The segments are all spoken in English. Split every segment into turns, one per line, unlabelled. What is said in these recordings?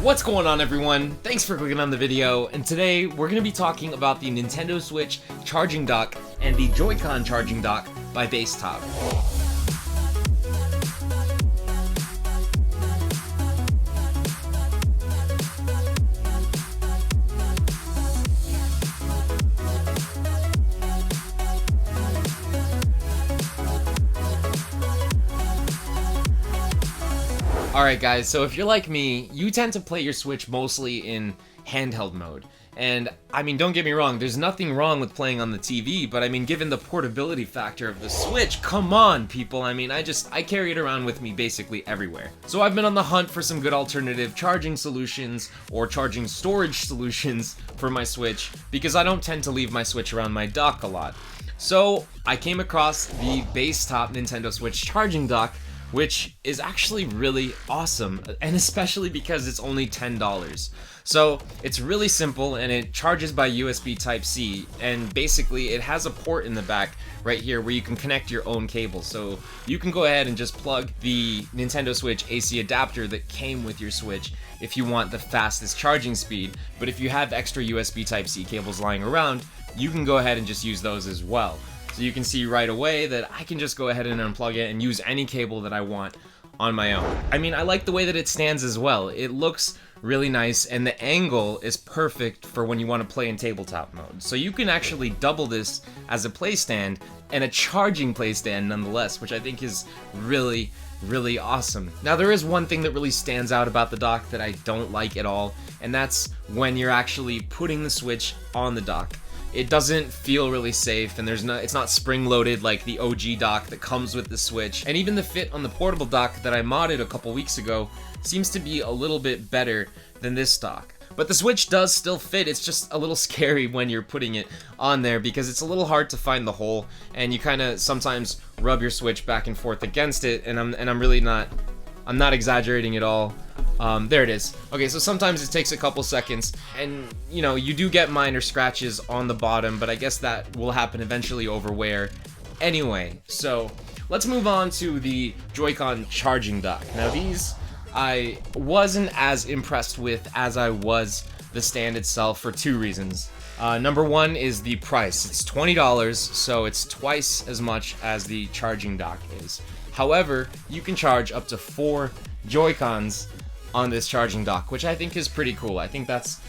What's going on, everyone? Thanks for clicking on the video, and today we're going to be talking about the Nintendo Switch charging dock and the Joy-Con charging dock by BASSTOP. Alright guys, so if you're like me, you tend to play your Switch mostly in handheld mode. And, I mean, don't get me wrong, there's nothing wrong with playing on the TV, but I mean, given the portability factor of the Switch, come on, people. I mean, I carry it around with me basically everywhere. So I've been on the hunt for some good alternative charging solutions, or charging storage solutions for my Switch, because I don't tend to leave my Switch around my dock a lot. So, I came across the BASSTOP Nintendo Switch charging dock, which is actually really awesome, and especially because it's only $10. So it's really simple, and it charges by USB Type-C, and basically it has a port in the back right here where you can connect your own cable. So you can go ahead and just plug the Nintendo Switch AC adapter that came with your Switch if you want the fastest charging speed, but if you have extra USB Type-C cables lying around, you can go ahead and just use those as well. So you can see right away that I can just go ahead and unplug it and use any cable that I want on my own. I mean, I like the way that it stands as well. It looks really nice, and the angle is perfect for when you want to play in tabletop mode. So you can actually double this as a play stand and a charging play stand nonetheless, which I think is really awesome. Now, there is one thing that really stands out about the dock that I don't like at all, and that's when you're actually putting the Switch on the dock. It doesn't feel really safe, and it's not spring-loaded like the OG dock that comes with the Switch. And even the fit on the portable dock that I modded a couple weeks ago seems to be a little bit better than this dock. But the Switch does still fit. It's just a little scary when you're putting it on there because it's a little hard to find the hole, and you kind of sometimes rub your Switch back and forth against it, and I'm not exaggerating at all. There it is. Okay, so sometimes it takes a couple seconds, and you know, you do get minor scratches on the bottom, but I guess that will happen eventually over wear anyway. So let's move on to the Joy-Con charging dock. Now, these I wasn't as impressed with as I was the stand itself for two reasons. Number one is the price. It's $20, so it's twice as much as the charging dock is. However, you can charge up to 4 Joy-Cons on this charging dock, which I think is pretty cool. I think that's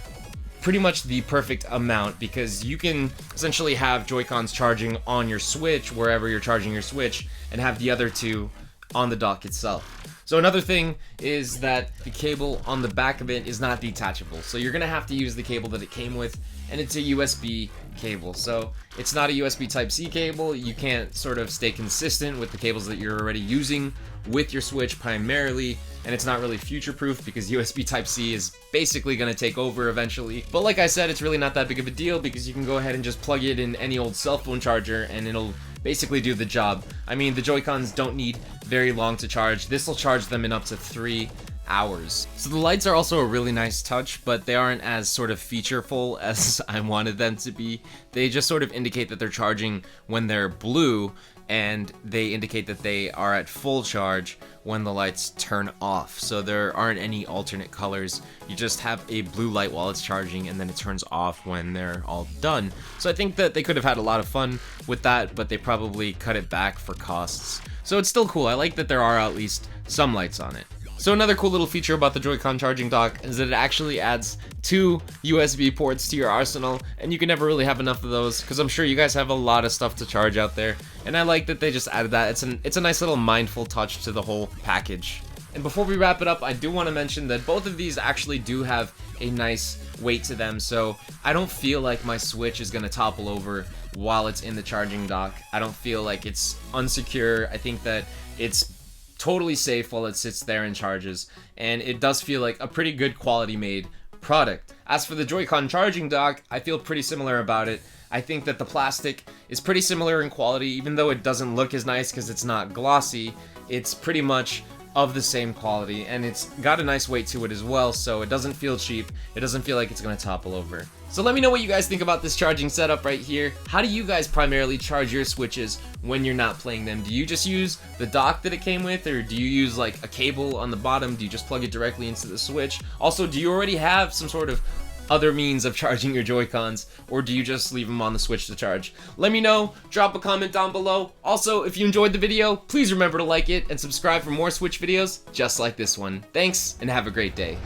pretty much the perfect amount because you can essentially have Joy-Cons charging on your Switch wherever you're charging your Switch and have the other 2 on the dock itself. So another thing is that the cable on the back of it is not detachable. So you're gonna have to use the cable that it came with, and it's a USB cable. So it's not a USB Type-C cable. You can't sort of stay consistent with the cables that you're already using with your Switch primarily, and it's not really future-proof because USB Type-C is basically going to take over eventually. But like I said, it's really not that big of a deal because you can go ahead and just plug it in any old cell phone charger and it'll basically do the job. I mean, the Joy-Cons don't need very long to charge. This will charge them in up to 3 hours. So the lights are also a really nice touch, but they aren't as sort of featureful as I wanted them to be. They just sort of indicate that they're charging when they're blue, and they indicate that they are at full charge when the lights turn off. So there aren't any alternate colors. You just have a blue light while it's charging, and then it turns off when they're all done. So I think that they could have had a lot of fun with that, but they probably cut it back for costs. So it's still cool. I like that there are at least some lights on it. So another cool little feature about the Joy-Con charging dock is that it actually adds 2 USB ports to your arsenal, and you can never really have enough of those because I'm sure you guys have a lot of stuff to charge out there, and I like that they just added that. It's a nice little mindful touch to the whole package. And before we wrap it up, I do want to mention that both of these actually do have a nice weight to them, so I don't feel like my Switch is going to topple over while it's in the charging dock. I don't feel like it's unsecure. I think that it's totally safe while it sits there and charges, and it does feel like a pretty good quality made product. As for the Joy-Con charging dock, I feel pretty similar about it. I think that the plastic is pretty similar in quality, even though it doesn't look as nice because it's not glossy. It's pretty much of the same quality, and it's got a nice weight to it as well, so it doesn't feel cheap. It doesn't feel like it's gonna topple over. So let me know what you guys think about this charging setup right here. How do you guys primarily charge your Switches when you're not playing them? Do you just use the dock that it came with, or do you use like a cable on the bottom? Do you just plug it directly into the Switch? Also, do you already have some sort of other means of charging your Joy-Cons, or do you just leave them on the Switch to charge? Let me know, drop a comment down below. Also, if you enjoyed the video, please remember to like it and subscribe for more Switch videos just like this one. Thanks, and have a great day.